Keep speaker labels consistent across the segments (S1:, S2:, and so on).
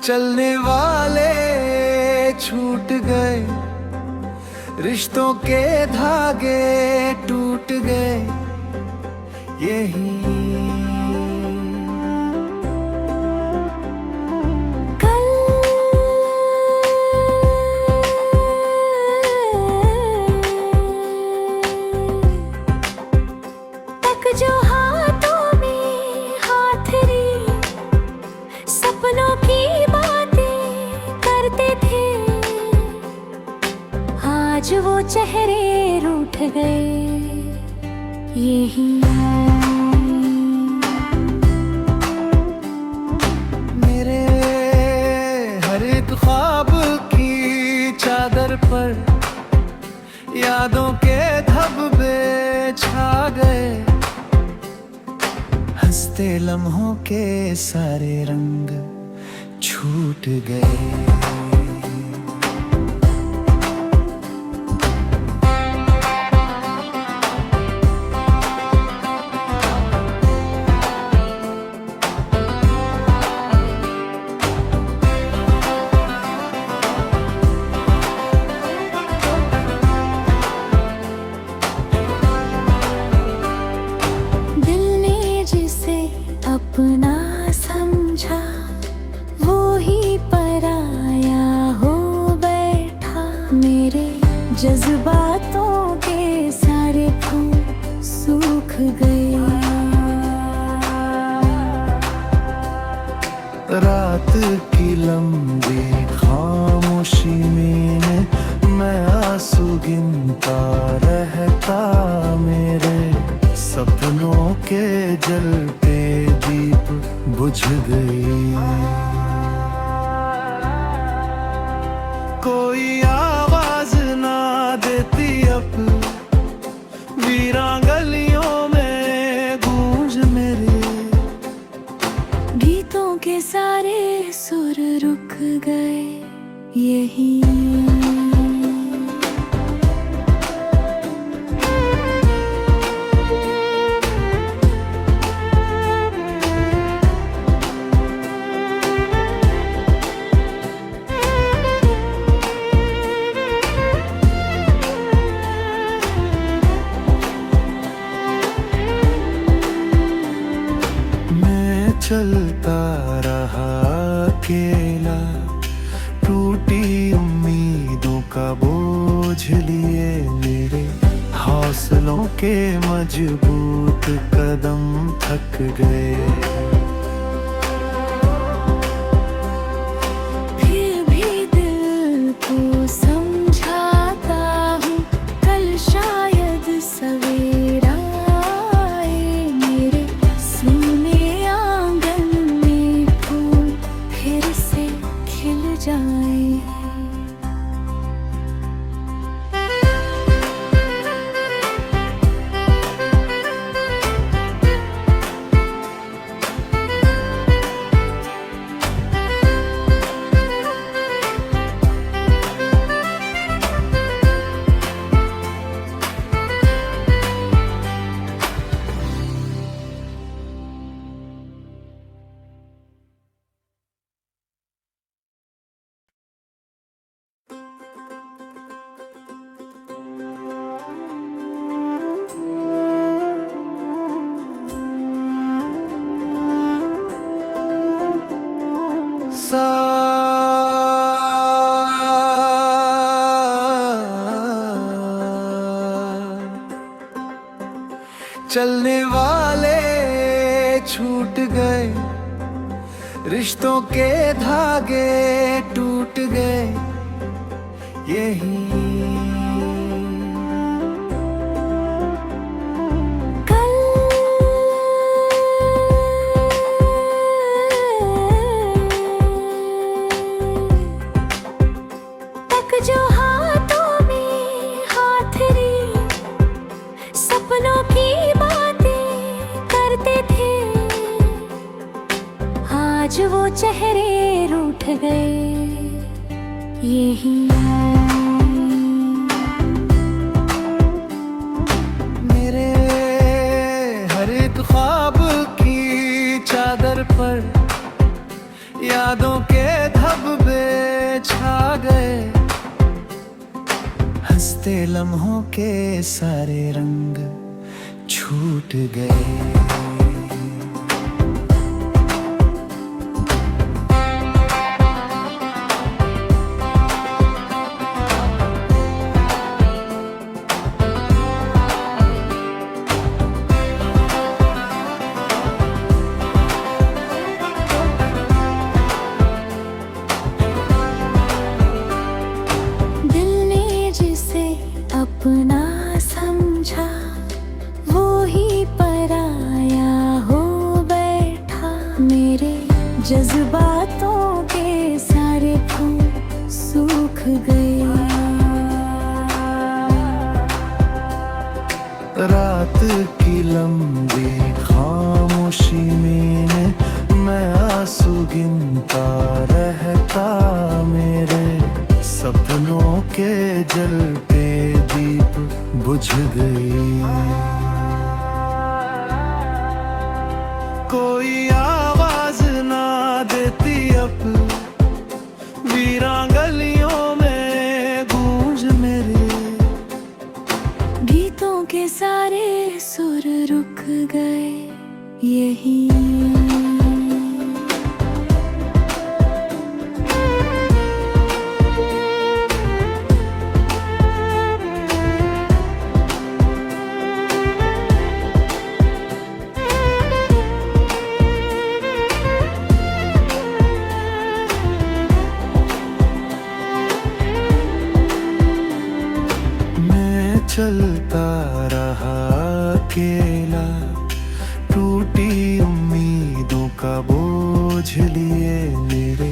S1: चलने वाले छूट गए, रिश्तों के धागे टूट गए। यही
S2: जो हाथों में हाथ रे सपनों की बातें करते थे, आज वो चेहरे रूठ गए। यही
S1: मेरे हर एक ख्वाब की चादर पर यादों के धब्बे छा गए। हंसते लम्हों के सारे रंग छूट गए।
S2: अपना समझा वो ही पराया हो बैठा। मेरे जज्बातों के सारे फूल सूख गए।
S1: रात की लंबी खामोशी में मैं आंसू गिनता रहता। मेरे सपनों के जलते दीप बुझ गई। कोई आवाज ना देती अब वीरा गलियों में गूंज मेरे।
S2: गीतों के सारे सुर रुक गए। यही
S1: चलता रहा अकेला, टूटी उम्मीदों का बोझ लिए। मेरे हौसलों के मजबूत कदम थक गए।
S2: फिर भी दिल को समझाता हूँ, कल शायद सवेरा आए। मेरे सुने जाए।
S1: चलने वाले छूट गए, रिश्तों के धागे टूट गए। यही
S2: जो हाथों में हाथ रे सपनों की बातें करते थे, आज वो चेहरे रूठ गए। यही
S1: मेरे हर एक ख्वाब की चादर पर यादों के लम्हों के सारे रंग छूट गए।
S2: अपना समझा वो ही पराया हो बैठा। मेरे जज्बातों के सारे फूल सूख गए।
S1: रात की लंबी खामोशी में मैं आंसू गिनता रहता। मेरे सपनों के जलते दीप बुझ गई। कोई आवाज ना देती अब वीरां गलियों में गूंज मेरे।
S2: गीतों के सारे सुर रुक गए। यही
S1: चलता रहा अकेला, टूटी उम्मीदों का बोझ लिए। मेरे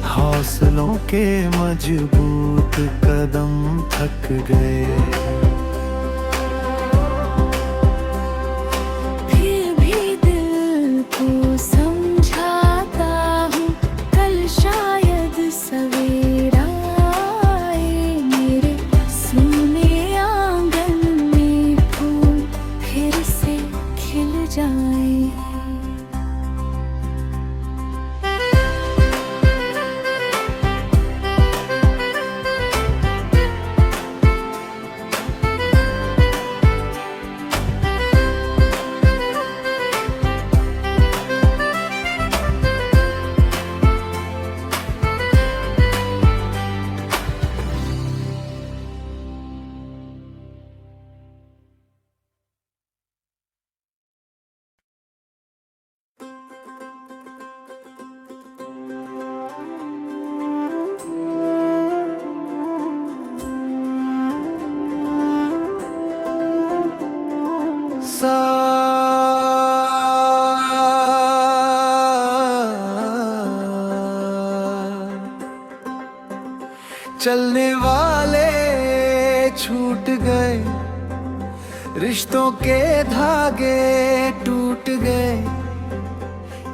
S1: हौसलों के मजबूत कदम थक गए।
S2: फिर भी दिल को समझाता हूँ कल शायद सवेरा आए। मेरे सुने जाए।
S1: चलने वाले छूट गए, रिश्तों के धागे टूट गए।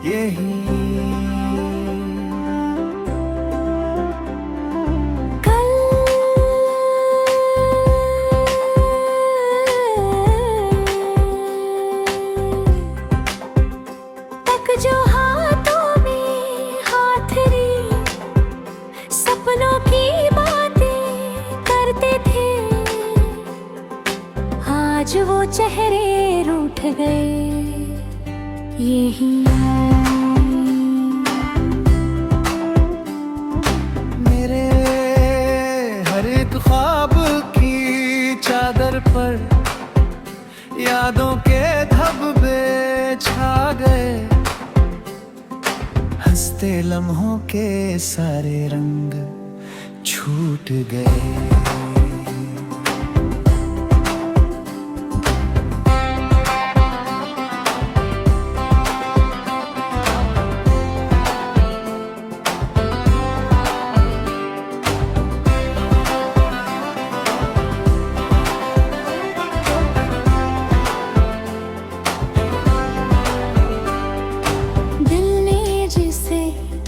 S1: यही
S2: जो हाथों में हाथ रे सपनों की बातें करते थे, आज वो चेहरे रूठ गए। यही
S1: मेरे हर एक ख्वाब की चादर पर यादों के धब्बे छा गए। हंसते लम्हों के सारे रंग छूट गए।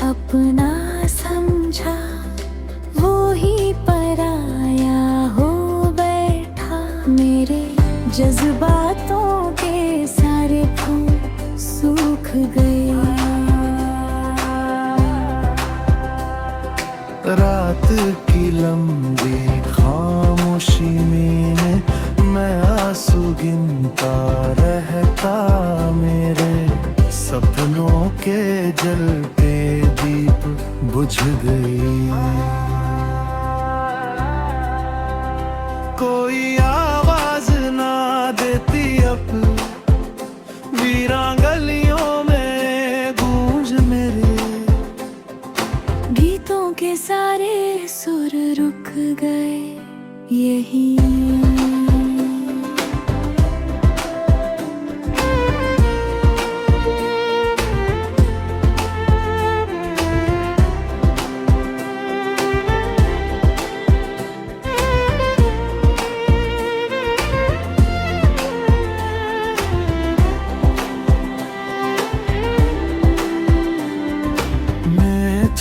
S2: अपना समझा वो ही पराया हो बैठा। मेरे जज्बातों के सारे फूल सूख गए।
S1: रात की लंबी खामोशी खामोशी में मैं आंसू गिनता रहता, मेरे सपनों के जलते दीप बुझ गई। कोई आवाज ना देती अब वीरान गलियों में गूंज मेरे।
S2: गीतों के सारे सुर रुक गए यही।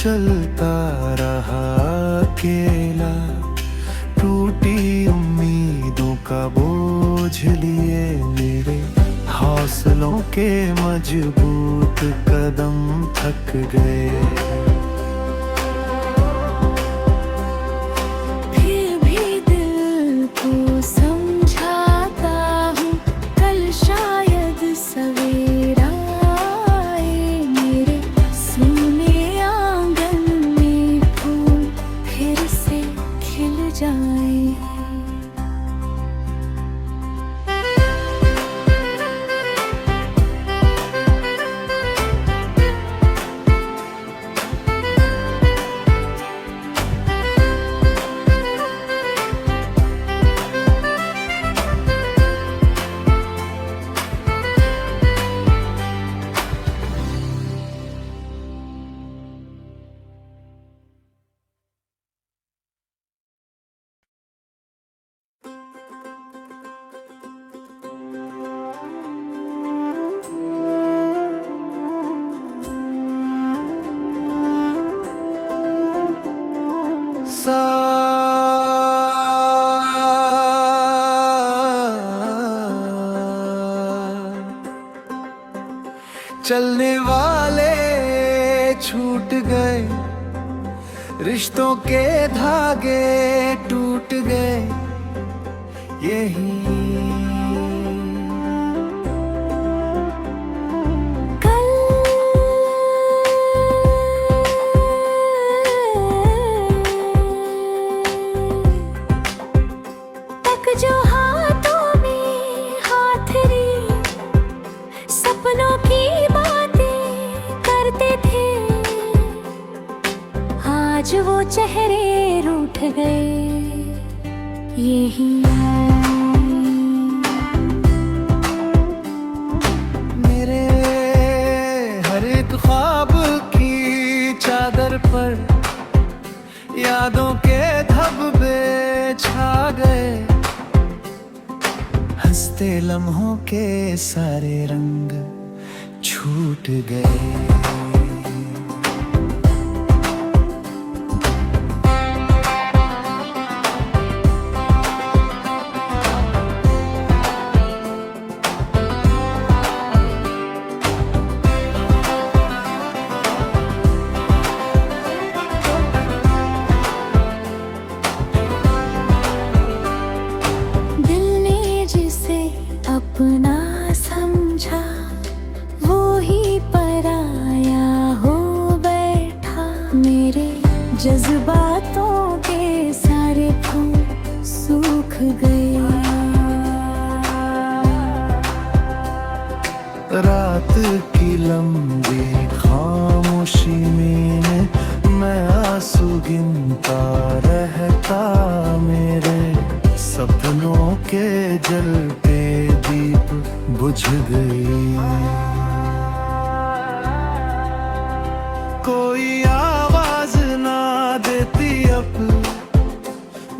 S1: चलता रहा अकेला, टूटी उम्मीदों का बोझ लिए मेरे हौसलों के मजबूत कदम थक गए।
S2: फिर भी दिल को समझाता हूँ कल शायद सवेरा आए, मेरे सुने जाए।
S1: चलने वाले छूट गए, रिश्तों के धागे टूट गए यही।
S2: जो हाथों में हाथ रे सपनों की बातें करते थे, आज वो चेहरे रूठ गए यही।
S1: मेरे हर एक ख्वाब की चादर पर यादों के धब्बे छा गए, हंसते लम्हों के सारे रंग छूट गए।
S2: अपना समझा वो ही पराया हो बैठा, मेरे जज्बातों के सारे फूल सूख गए।
S1: रात की लंबी खामोशी में मैं आंसू गिनता रहता, मेरे सपनों के जलते दीप बुझ गई। कोई आवाज ना देती अब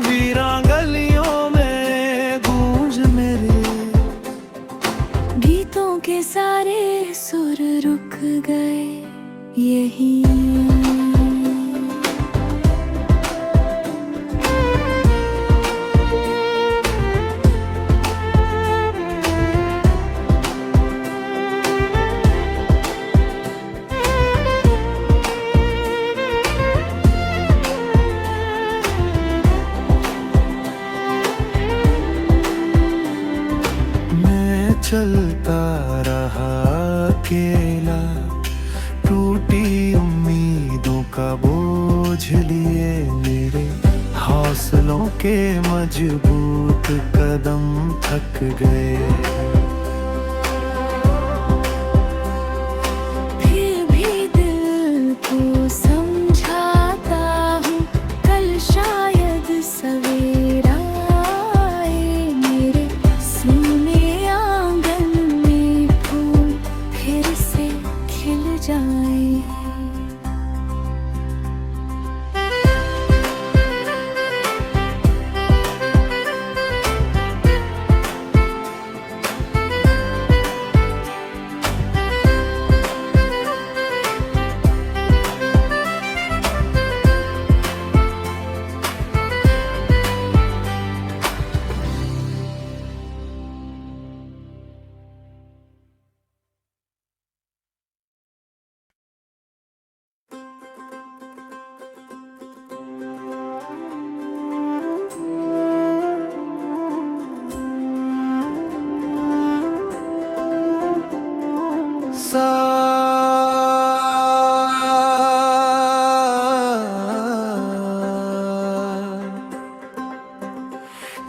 S1: वीरान गलियों में गूंज मेरे।
S2: गीतों के सारे सुर रुक गए यही।
S1: चलता रहा अकेला, टूटी उम्मीदों का बोझ लिए मेरे हौसलों के मजबूत कदम थक गए।
S2: फिर भी दिल को समझाता हूँ, कल शायद सवेरा आए, मेरे सीने आंगन में फूल फिर से खिल जाए।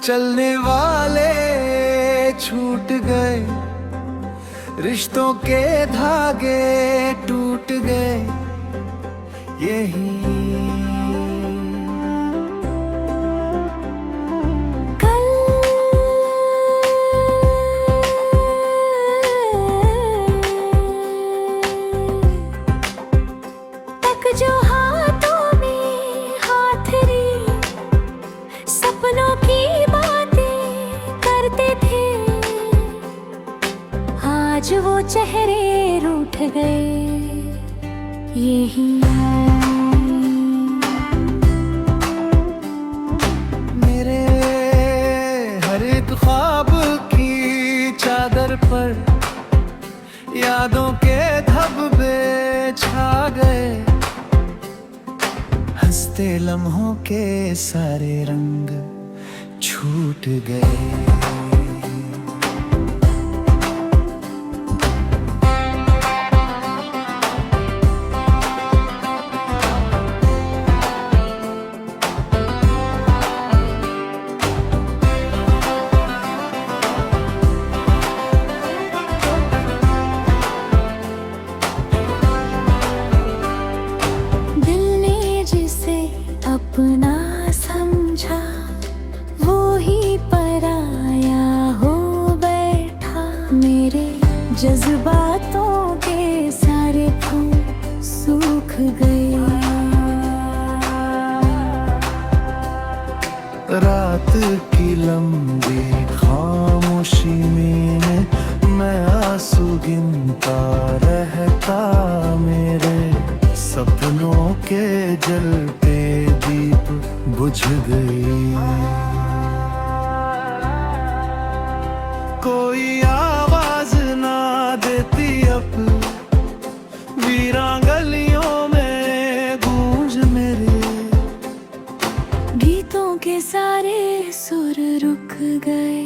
S1: चलने वाले छूट गए, रिश्तों के धागे टूट गए, यही
S2: जो हाथों में हाथ रे सपनों की बातें करते थे, आज वो चेहरे रूठ गए, यही
S1: मेरे हर एक ख्वाब की चादर पर यादों के धब्बे छा गए, हंसते लम्हों के सारे रंग छूट गए।
S2: अपना समझा वो ही पराया हो बैठा, मेरे जज्बातों के सारे फूल सूख गए।
S1: रात की लंबी खामोशी में मैं आंसू गिनता रहता, मेरे सपनों के जलते दीप बुझ गई। कोई आवाज ना देती अब वीरान गलियों में गूंज मेरे,
S2: गीतों के सारे सुर रुक गए,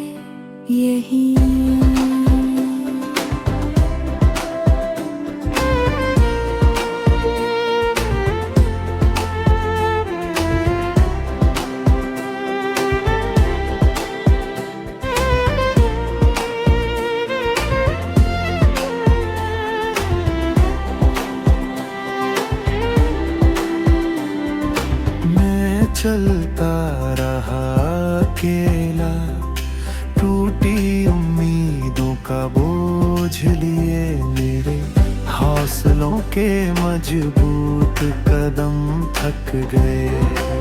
S2: यही
S1: चलता रहा अकेला, टूटी उम्मीदों का बोझ लिए मेरे हौसलों के मजबूत कदम थक गए।